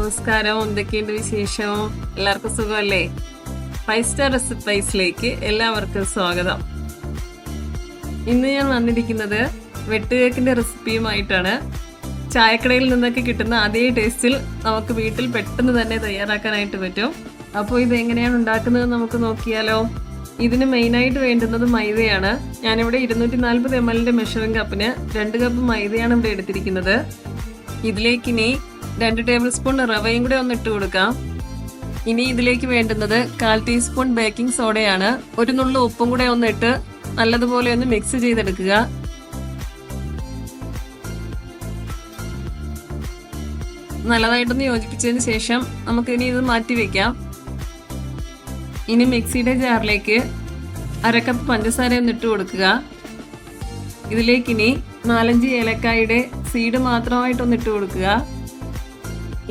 നമസ്കാരം. എന്തൊക്കെയുണ്ട് വിശേഷം? എല്ലാവർക്കും സുഖമല്ലേ? 5 സ്റ്റാർ റെസിപ്പീസിലേക്ക് എല്ലാവർക്കും സ്വാഗതം. ഇന്ന് ഞാൻ വന്നിരിക്കുന്നത് വെട്ടുകേക്കിന്റെ റെസിപ്പിയുമായിട്ടാണ്. ചായക്കടയിൽ നിന്നൊക്കെ കിട്ടുന്ന അതേ ടേസ്റ്റിൽ നമുക്ക് വീട്ടിൽ പെട്ടെന്ന് തന്നെ തയ്യാറാക്കാനായിട്ട് പറ്റും. അപ്പോൾ ഇത് എങ്ങനെയാണ് ഉണ്ടാക്കുന്നത് നമുക്ക് നോക്കിയാലോ. ഇതിന് മെയിനായിട്ട് വേണ്ടുന്നത് മൈദയാണ്. ഞാനിവിടെ 240 ml മെഷറിംഗ് കപ്പിന് 2 കപ്പ് മൈദയാണ് ഇവിടെ എടുത്തിരിക്കുന്നത്. ഇതിലേക്ക് ഇനി 2 ടേബിൾ സ്പൂൺ റവയും കൂടെ ഒന്ന് ഇട്ട് കൊടുക്കാം. ഇനി ഇതിലേക്ക് വേണ്ടുന്നത് 1/4 ടീസ്പൂൺ ബേക്കിംഗ് സോഡയാണ്. ഒരു നുള്ളു ഉപ്പും കൂടെ ഒന്ന് ഇട്ട് നല്ലതുപോലെ ഒന്ന് മിക്സ് ചെയ്തെടുക്കുക. നല്ലതായിട്ടൊന്ന് യോജിപ്പിച്ചതിന് ശേഷം നമുക്കിനി ഇത് മാറ്റി വെക്കാം. ഇനി മിക്സിയുടെ ജാറിലേക്ക് 1/2 കപ്പ് പഞ്ചസാര ഒന്ന് ഇട്ട് കൊടുക്കുക. ഇതിലേക്കിനി 4-5 ഏലക്കായുടെ സീഡ് മാത്രമായിട്ടൊന്ന് ഇട്ട് കൊടുക്കുക.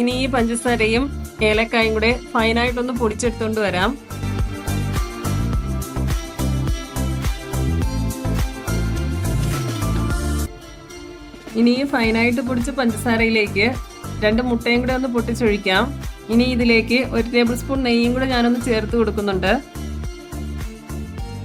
ഇനി ഈ പഞ്ചസാരയും ഏലക്കായും കൂടെ ഫൈനായിട്ടൊന്ന് പൊടിച്ചെടുത്തോണ്ട് വരാം. ഇനി ഈ ഫൈനായിട്ട് പൊടിച്ച പഞ്ചസാരയിലേക്ക് 2 മുട്ടയും കൂടെ ഒന്ന് പൊട്ടിച്ചൊഴിക്കാം. ഇനി ഇതിലേക്ക് 1 ടേബിൾ സ്പൂൺ നെയ്യും കൂടെ ഞാനൊന്ന് ചേർത്ത് കൊടുക്കുന്നുണ്ട്.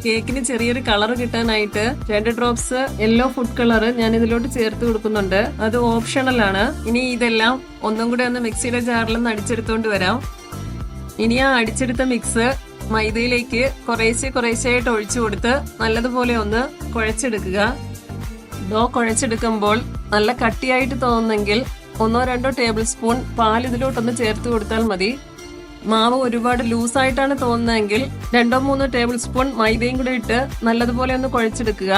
കേക്കിന് ചെറിയൊരു കളർ കിട്ടാനായിട്ട് 2 ഡ്രോപ്സ് യെല്ലോ ഫുഡ് കളർ ഞാൻ ഇതിലോട്ട് ചേർത്ത് കൊടുക്കുന്നുണ്ട്. അത് ഓപ്ഷണൽ ആണ്. ഇനി ഇതെല്ലാം ഒന്നും കൂടെ ഒന്ന് മിക്സിയുടെ ജാറിൽ നിന്ന് അടിച്ചെടുത്തോണ്ട് വരാം. ഇനി ആ അടിച്ചെടുത്ത മിക്സ് മൈദയിലേക്ക് കുറേശ്ശെയായിട്ട് ഒഴിച്ചു കൊടുത്ത് നല്ലതുപോലെ ഒന്ന് കുഴച്ചെടുക്കുക. ഡോ കുഴച്ചെടുക്കുമ്പോൾ നല്ല കട്ടിയായിട്ട് തോന്നുന്നെങ്കിൽ 1-2 ടേബിൾ സ്പൂൺ പാൽ ഇതിലോട്ടൊന്ന് ചേർത്ത് കൊടുത്താൽ മതി. മാവ് ഒരുപാട് ലൂസായിട്ടാണ് തോന്നുന്നതെങ്കിൽ 2-3 ടേബിൾ സ്പൂൺ മൈദയും കൂടെ ഇട്ട് നല്ലതുപോലെ ഒന്ന് കുഴച്ചെടുക്കുക.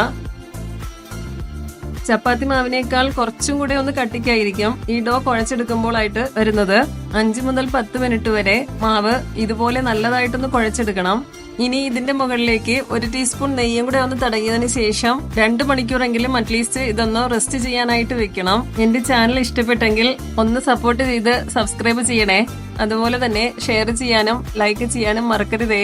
ചപ്പാത്തി മാവിനേക്കാൾ കുറച്ചും കൂടെ ഒന്ന് കട്ടിക്കായിരിക്കും ഈ ഡോ കുഴച്ചെടുക്കുമ്പോഴായിട്ട് വരുന്നത്. 5 മുതൽ 10 മിനിറ്റ് വരെ മാവ് ഇതുപോലെ നല്ലതായിട്ടൊന്ന് കുഴച്ചെടുക്കണം. ഇനി ഇതിന്റെ മുകളിലേക്ക് 1 ടീസ്പൂൺ നെയ്യും കൂടെ ഒന്ന് തടങ്ങിയതിന് ശേഷം 2 മണിക്കൂറെങ്കിലും അറ്റ്ലീസ്റ്റ് ഇതൊന്ന് റെസ്റ്റ് ചെയ്യാനായിട്ട് വെക്കണം. എന്റെ ചാനൽ ഇഷ്ടപ്പെട്ടെങ്കിൽ ഒന്ന് സപ്പോർട്ട് ചെയ്ത് സബ്സ്ക്രൈബ് ചെയ്യണേ. അതുപോലെ തന്നെ ഷെയർ ചെയ്യാനും ലൈക്ക് ചെയ്യാനും മറക്കരുതേ.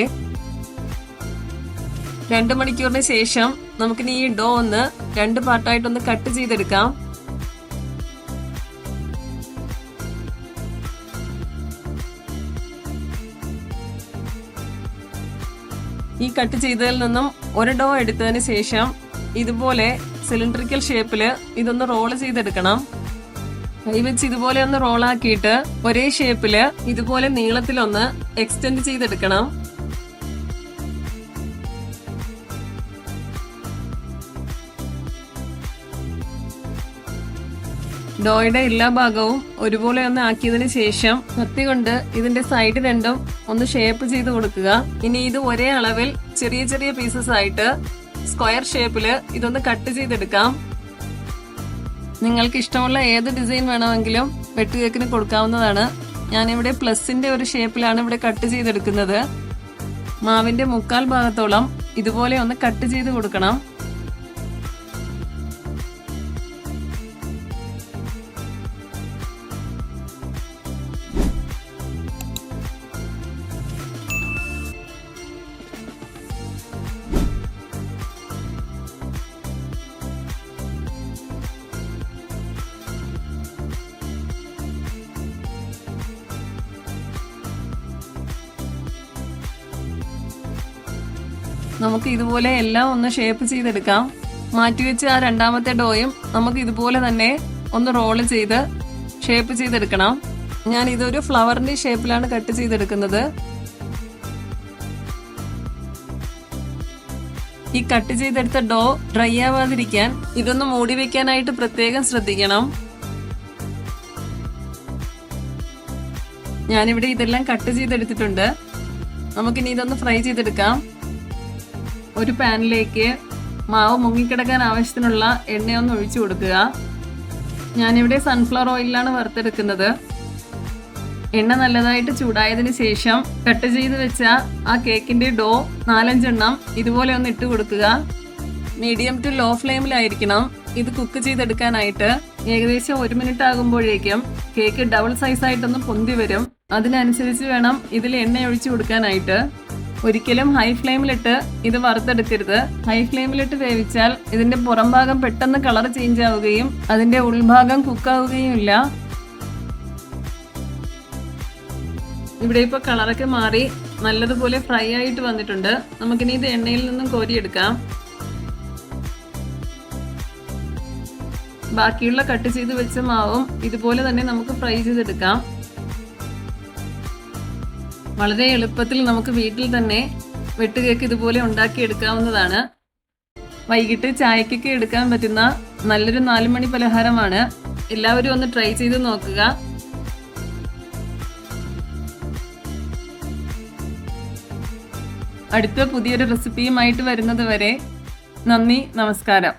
2 മണിക്കൂറിന് ശേഷം നമുക്കിനി ഈ ഡോ ഒന്ന് 2 പാർട്ടായിട്ടൊന്ന് കട്ട് ചെയ്തെടുക്കാം. ഈ കട്ട് ചെയ്തതിൽ നിന്നും ഒരു ഡോ എടുത്തതിന് ശേഷം ഇതുപോലെ സിലിണ്ടറിക്കൽ ഷേപ്പില് ഇതൊന്ന് റോള് ചെയ്തെടുക്കണം. കൈ വെച്ച് ഇതുപോലെ ഒന്ന് റോളാക്കിയിട്ട് ഒരേ ഷേപ്പില് ഇതുപോലെ നീളത്തിലൊന്ന് എക്സ്റ്റെൻഡ് ചെയ്തെടുക്കണം. ഡോയുടെ എല്ലാ ഭാഗവും ഒരുപോലെ ഒന്ന് ആക്കിയതിന് ശേഷം കത്തി കൊണ്ട് ഇതിന്റെ സൈഡ് രണ്ടും ഒന്ന് ഷേപ്പ് ചെയ്ത് കൊടുക്കുക. ഇനി ഇത് ഒരേ അളവിൽ ചെറിയ ചെറിയ പീസസ് ആയിട്ട് സ്ക്വയർ ഷേപ്പില് ഇതൊന്ന് കട്ട് ചെയ്തെടുക്കാം. നിങ്ങൾക്ക് ഇഷ്ടമുള്ള ഏത് ഡിസൈൻ വേണമെങ്കിലും വെട്ടുകേക്കിന് കൊടുക്കാവുന്നതാണ്. ഞാനിവിടെ പ്ലസിന്റെ ഒരു ഷേപ്പിലാണ് ഇവിടെ കട്ട് ചെയ്തെടുക്കുന്നത്. മാവിന്റെ 1/4 ഭാഗത്തോളം ഇതുപോലെ ഒന്ന് കട്ട് ചെയ്ത് കൊടുക്കണം. നമുക്ക് ഇതുപോലെ എല്ലാം ഒന്ന് ഷേപ്പ് ചെയ്തെടുക്കാം. മാറ്റിവെച്ച് ആ 2ാമത്തെ ഡോയും നമുക്ക് ഇതുപോലെ തന്നെ ഒന്ന് റോള് ചെയ്ത് ഷേപ്പ് ചെയ്തെടുക്കണം. ഞാൻ ഇതൊരു ഫ്ലവറിന്റെ ഷേപ്പിലാണ് കട്ട് ചെയ്തെടുക്കുന്നത്. ഈ കട്ട് ചെയ്തെടുത്ത ഡോ ഡ്രൈ ആവാതിരിക്കാൻ ഇതൊന്ന് മൂടി വെക്കാനായിട്ട് പ്രത്യേകം ശ്രദ്ധിക്കണം. ഞാനിവിടെ ഇതെല്ലാം കട്ട് ചെയ്തെടുത്തിട്ടുണ്ട്. നമുക്കിനി ഇതൊന്ന് ഫ്രൈ ചെയ്തെടുക്കാം. ഒരു പാനിലേക്ക് മാവ് മുങ്ങിക്കിടക്കാൻ ആവശ്യത്തിനുള്ള എണ്ണയൊന്ന് ഒഴിച്ചു കൊടുക്കുക. ഞാനിവിടെ സൺഫ്ലവർ ഓയിലാണ് വറുത്തെടുക്കുന്നത്. എണ്ണ നല്ലതായിട്ട് ചൂടായതിനു ശേഷം കട്ട് ചെയ്ത് വെച്ച ആ കേക്കിന്റെ ഡോ 4-5 എണ്ണം ഇതുപോലെ ഒന്ന് ഇട്ട് കൊടുക്കുക. മീഡിയം ടു ലോ ഫ്ലെയിമിലായിരിക്കണം ഇത് കുക്ക് ചെയ്തെടുക്കാനായിട്ട്. ഏകദേശം 1 മിനിറ്റ് ആകുമ്പോഴേക്കും കേക്ക് ഡബിൾ സൈസ് ആയിട്ടൊന്ന് പൊന്തി വരും. അതിനനുസരിച്ച് വേണം ഇതിൽ എണ്ണ ഒഴിച്ചു കൊടുക്കാനായിട്ട്. ഒരിക്കലും ഹൈ ഫ്ലെയിമിലിട്ട് ഇത് വറുത്തെടുക്കരുത്. ഹൈ ഫ്ലെയിമിലിട്ട് വേവിച്ചാൽ ഇതിന്റെ പുറം ഭാഗം പെട്ടെന്ന് കളർ ചേഞ്ച് ആവുകയും അതിന്റെ ഉൾഭാഗം കുക്കാവുകയും ഇല്ല. ഇവിടെ ഇപ്പോൾ കളറൊക്കെ മാറി നല്ലതുപോലെ ഫ്രൈ ആയിട്ട് വന്നിട്ടുണ്ട്. നമുക്കിനി ഇത് എണ്ണയിൽ നിന്നും കോരിയെടുക്കാം. ബാക്കിയുള്ള കട്ട് ചെയ്ത് വെച്ച മാവും ഇതുപോലെ തന്നെ നമുക്ക് ഫ്രൈ ചെയ്തെടുക്കാം. വളരെ എളുപ്പത്തിൽ നമുക്ക് വീട്ടിൽ തന്നെ വെട്ടുകേക്ക് ഇതുപോലെ ഉണ്ടാക്കിയെടുക്കാവുന്നതാണ്. വൈകിട്ട് ചായക്കൊക്കെ എടുക്കാൻ പറ്റുന്ന നല്ലൊരു 4 മണി പലഹാരമാണ്. എല്ലാവരും ഒന്ന് ട്രൈ ചെയ്ത് നോക്കുക. അടുത്ത പുതിയൊരു റെസിപ്പിയുമായിട്ട് വരുന്നത് വരെ നന്ദി, നമസ്കാരം.